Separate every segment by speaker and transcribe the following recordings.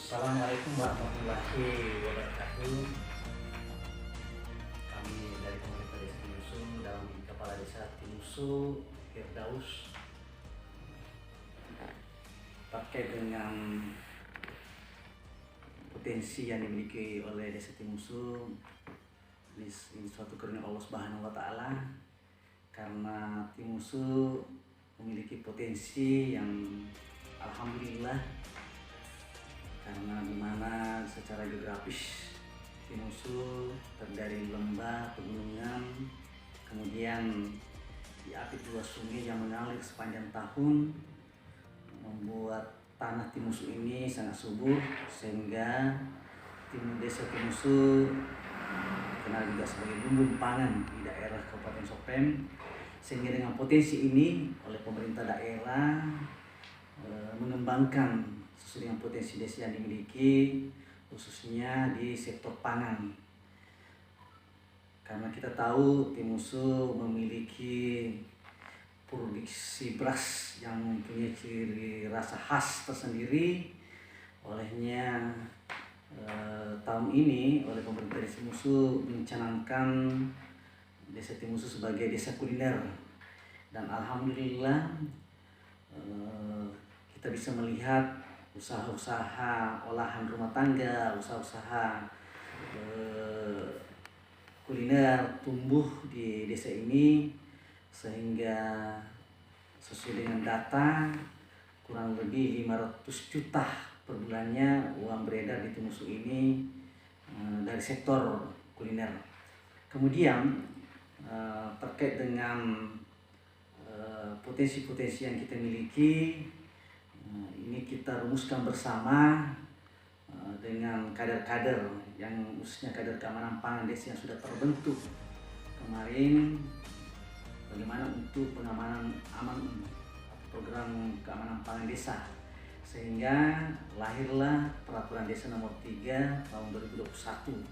Speaker 1: Assalamualaikum warahmatullahi wabarakatuh. Kami dari pemerintah Desa Tinusu dalam Kepala Desa Tinusu Firdaus terkait dengan potensi yang dimiliki oleh Desa Tinusu. Ini suatu karunia Allah Subhanahu wa Ta'ala, karena Tinusu memiliki potensi yang alhamdulillah, karena dimana secara geografis Tinusu terdiri lembah, pegunungan, kemudian diapit dua sungai yang mengalir sepanjang tahun, membuat tanah Tinusu ini sangat subur, sehingga Desa Tinusu dikenal juga sebagai lumbung pangan di daerah Kabupaten Sopeng. Sehingga dengan potensi ini oleh pemerintah daerah mengembangkan sesuai dengan potensi desa yang dimiliki, khususnya di sektor pangan. Karena kita tahu Tinusu memiliki produksi beras yang mempunyai ciri rasa khas tersendiri. Olehnya tahun ini oleh pemerintah Desa Tinusu mencanangkan Desa Tinusu sebagai desa kuliner, dan alhamdulillah kita bisa melihat usaha-usaha olahan rumah tangga, usaha-usaha kuliner tumbuh di desa ini, sehingga sesuai dengan data kurang lebih 500 juta per bulannya uang beredar di Tinusu ini dari sektor kuliner. Kemudian terkait dengan potensi-potensi yang kita miliki, ini kita rumuskan bersama dengan kader-kader yang khususnya kader keamanan pangan desa yang sudah terbentuk kemarin, bagaimana untuk pengamanan program keamanan pangan desa, sehingga lahirlah peraturan desa nomor 3 tahun 2021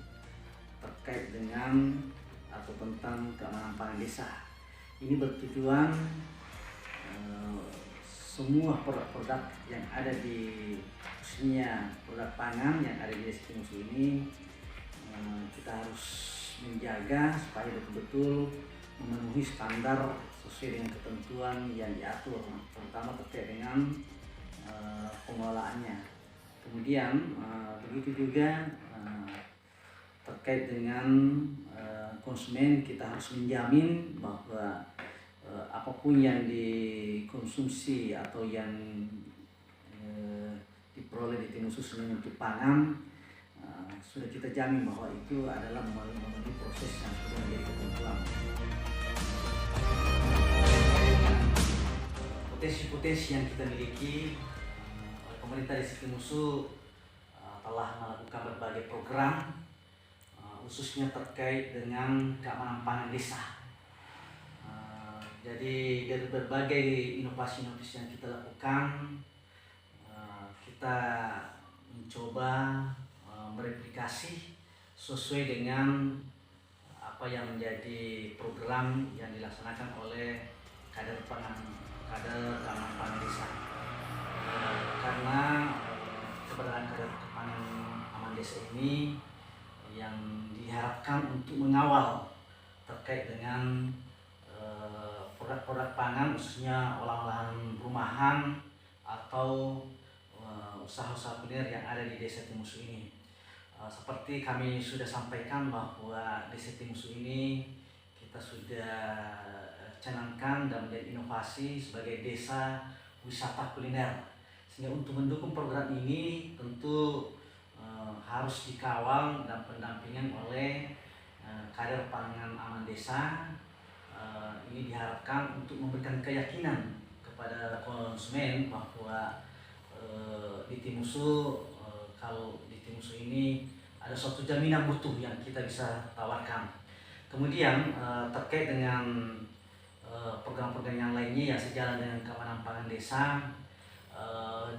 Speaker 1: terkait dengan atau tentang keamanan pangan desa. Ini bertujuan semua produk-produk yang ada di, khususnya produk pangan yang ada di Desa Tinusu ini, kita harus menjaga supaya betul-betul memenuhi standar sesuai dengan ketentuan yang diatur, terutama terkait dengan pengelolaannya. Kemudian begitu juga terkait dengan konsumen, kita harus menjamin bahwa apapun yang dikonsumsi atau yang diperoleh di Tinusu untuk pangan, sudah kita jamin bahwa itu adalah memenuhi proses yang sudah menjadi ketentuan. Potensi-potensi yang kita miliki oleh pemerintah Desa Tinusu telah melakukan berbagai program, khususnya terkait dengan keamanan pangan desa. Jadi dari berbagai inovasi-inovasi yang kita lakukan, kita mencoba mereplikasi sesuai dengan apa yang menjadi program yang dilaksanakan oleh kader keamanan pangan desa. Karena keberadaan kader keamanan desa ini yang diharapkan untuk mengawal terkait dengan produk-produk pangan, khususnya olahan rumahan atau usaha-usaha kuliner yang ada di Desa Tinusu ini. Seperti kami sudah sampaikan bahwa Desa Tinusu ini kita sudah canangkan dan menjadi inovasi sebagai desa wisata kuliner. Sehingga untuk mendukung program ini tentu harus dikawal dan pendampingan oleh kader pangan aman desa. Ini diharapkan untuk memberikan keyakinan kepada konsumen bahwa di Tinusu, kalau di Tinusu ini ada suatu jaminan mutu yang kita bisa tawarkan. Kemudian terkait dengan program-program yang lainnya yang sejalan dengan keamanan pangan desa,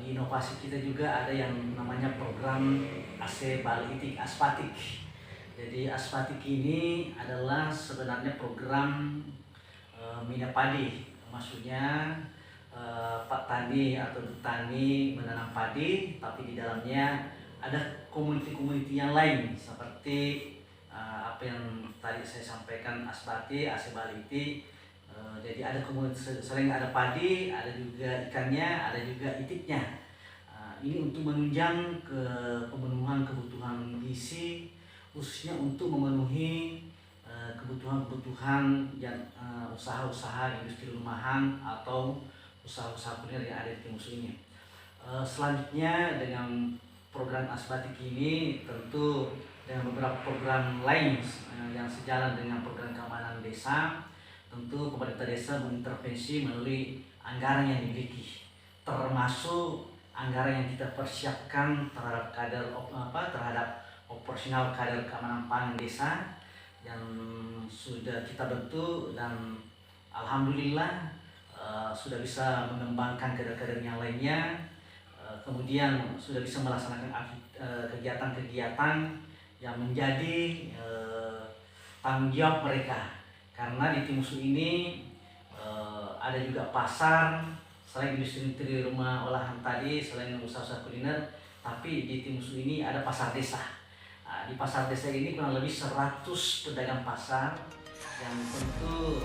Speaker 1: di inovasi kita juga ada yang namanya program AC Balitik Aspatik. Jadi aspatik ini adalah sebenarnya program minyak padi, maksudnya Pak Tani atau Tani menanam padi, tapi di dalamnya ada komuniti-komuniti yang lain seperti apa yang tadi saya sampaikan, Asbati, Asebaliti. Jadi ada komunitas, selain ada padi, ada juga ikannya, ada juga itiknya. Ini untuk menunjang pemenuhan kebutuhan gizi, khususnya untuk memenuhi kebutuhan-kebutuhan yang usaha-usaha industri rumahan atau usaha-usaha kuliner yang ada di Timusu ini. Selanjutnya dengan program Asbatik ini tentu dengan beberapa program lain yang sejalan dengan program keamanan desa, tentu pemerintah desa mengintervensi melalui anggaran yang dimiliki, termasuk anggaran yang kita persiapkan terhadap operasional kader keamanan pangan desa yang sudah kita bentuk, dan alhamdulillah sudah bisa mengembangkan kader-kader yang lainnya. Kemudian sudah bisa melaksanakan kegiatan-kegiatan yang menjadi tanggung jawab mereka, karena di Timusu ini ada juga pasar. Selain industri rumah olahan tadi, selain usaha-usaha kuliner, tapi di Timusu ini ada pasar desa. Di pasar desa ini kurang lebih 100 pedagang pasar yang tentu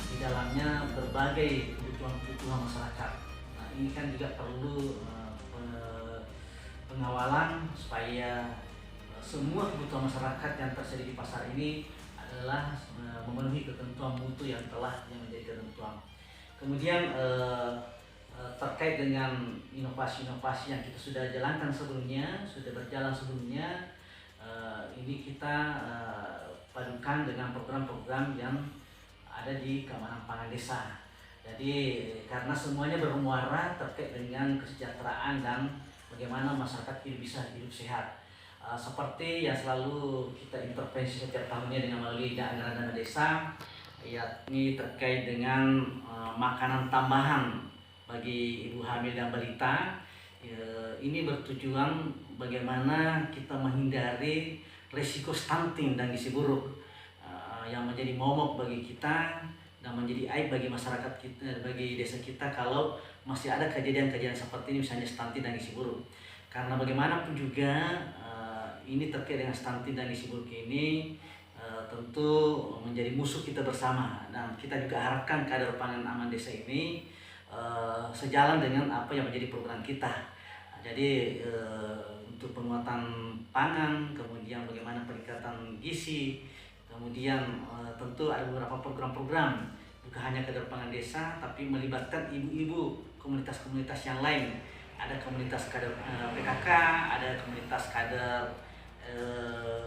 Speaker 1: di dalamnya berbagai kebutuhan masyarakat. Nah, ini kan juga perlu pengawalan supaya semua kebutuhan masyarakat yang tersedia di pasar ini adalah memenuhi ketentuan mutu yang menjadi ketentuan. Kemudian terkait dengan inovasi-inovasi yang kita sudah jalankan sebelumnya, sudah berjalan sebelumnya, ini kita padukan dengan program-program yang ada di keamanan pangan desa. Jadi karena semuanya bermuara terkait dengan kesejahteraan dan bagaimana masyarakat bisa hidup sehat. Seperti yang selalu kita intervensi setiap tahunnya dengan melalui anggaran dana desa, yakni terkait dengan makanan tambahan bagi ibu hamil dan balita. Ini bertujuan bagaimana kita menghindari risiko stunting dan gizi buruk yang menjadi momok bagi kita dan menjadi aib bagi masyarakat kita, bagi desa kita, kalau masih ada kejadian-kejadian seperti ini, misalnya stunting dan gizi buruk. Karena bagaimanapun juga ini terkait dengan stunting dan gizi buruk ini tentu menjadi musuh kita bersama, dan kita juga harapkan kader pangan aman desa ini sejalan dengan apa yang menjadi program kita. Jadi untuk penguatan pangan, kemudian bagaimana peningkatan gizi, kemudian tentu ada beberapa program-program bukan hanya kader pangan desa, tapi melibatkan ibu-ibu komunitas-komunitas yang lain. Ada komunitas kader PKK, ada komunitas kader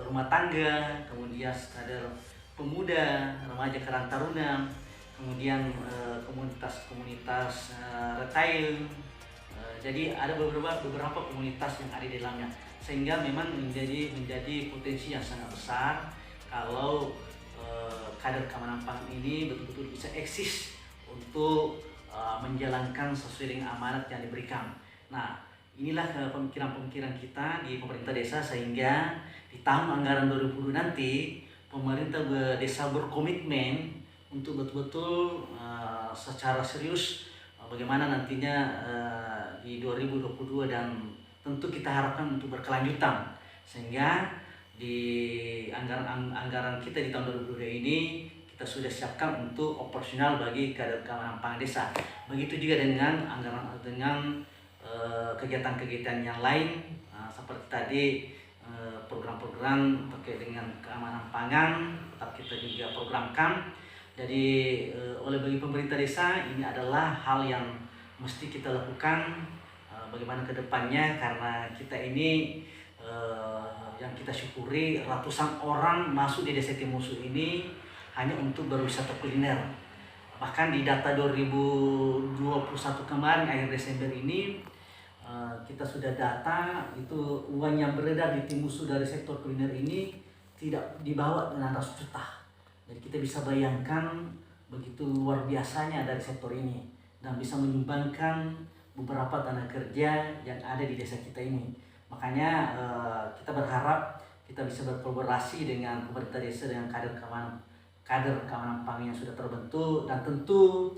Speaker 1: rumah tangga, kemudian kader pemuda, remaja, karang taruna, kemudian komunitas-komunitas retail. Jadi ada beberapa komunitas yang ada di dalamnya, sehingga memang menjadi potensi yang sangat besar kalau kader keamanan pangan ini betul-betul bisa eksis untuk menjalankan sesuai dengan amanat yang diberikan. Nah, inilah pemikiran-pemikiran kita di pemerintah desa, sehingga di tahun anggaran 2020 nanti pemerintah desa berkomitmen untuk betul-betul secara serius bagaimana nantinya di 2022, dan tentu kita harapkan untuk berkelanjutan, sehingga di anggaran kita di tahun 2022 ini kita sudah siapkan untuk operasional bagi kader keamanan pangan desa. Begitu juga dengan kegiatan-kegiatan yang lain seperti tadi program-program terkait dengan keamanan pangan tetap kita juga programkan. Jadi bagi pemerintah desa ini adalah hal yang mesti kita lakukan bagaimana ke depannya, karena kita ini yang kita syukuri ratusan orang masuk di desa Timusu ini hanya untuk berwisata kuliner. Bahkan di data 2021 kemarin akhir Desember ini kita sudah data itu uang yang beredar di Timusu dari sektor kuliner ini tidak dibawa dengan ratus juta. Jadi kita bisa bayangkan begitu luar biasanya dari sektor ini, dan bisa menyumbangkan beberapa tenaga kerja yang ada di desa kita ini. Makanya kita berharap kita bisa berkolaborasi dengan pemerintah desa, dengan kader keamanan pangan yang sudah terbentuk, dan tentu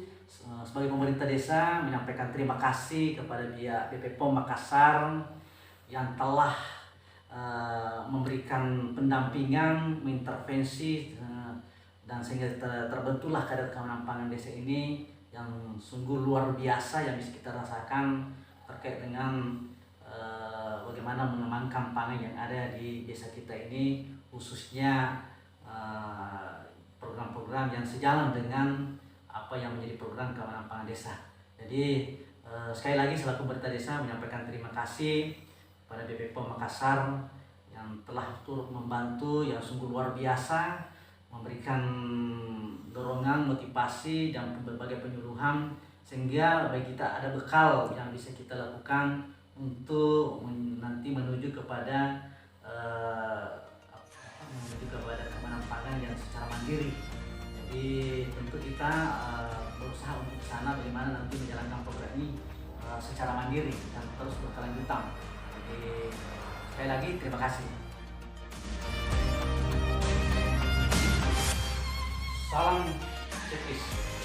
Speaker 1: sebagai pemerintah desa menyampaikan terima kasih kepada pihak BP POM Makassar yang telah memberikan pendampingan, mengintervensi, dan sehingga terbentuklah Kadin Keamanan Pangan Desa ini yang sungguh luar biasa yang bisa kita rasakan terkait dengan bagaimana mengembangkan pangan yang ada di desa kita ini, khususnya program-program yang sejalan dengan apa yang menjadi program keamanan pangan desa. Jadi sekali lagi selaku pemerintah desa menyampaikan terima kasih kepada BPPOM Makassar yang telah turut membantu yang sungguh luar biasa, memberikan dorongan, motivasi, dan berbagai penyuluhan sehingga bagi kita ada bekal yang bisa kita lakukan untuk nanti menuju kepada keamanan pangan yang secara mandiri. Jadi tentu kita berusaha untuk ke sana bagaimana nanti menjalankan program ini secara mandiri dan terus berkelanjutan. Jadi sekali lagi terima kasih. Salam checklist.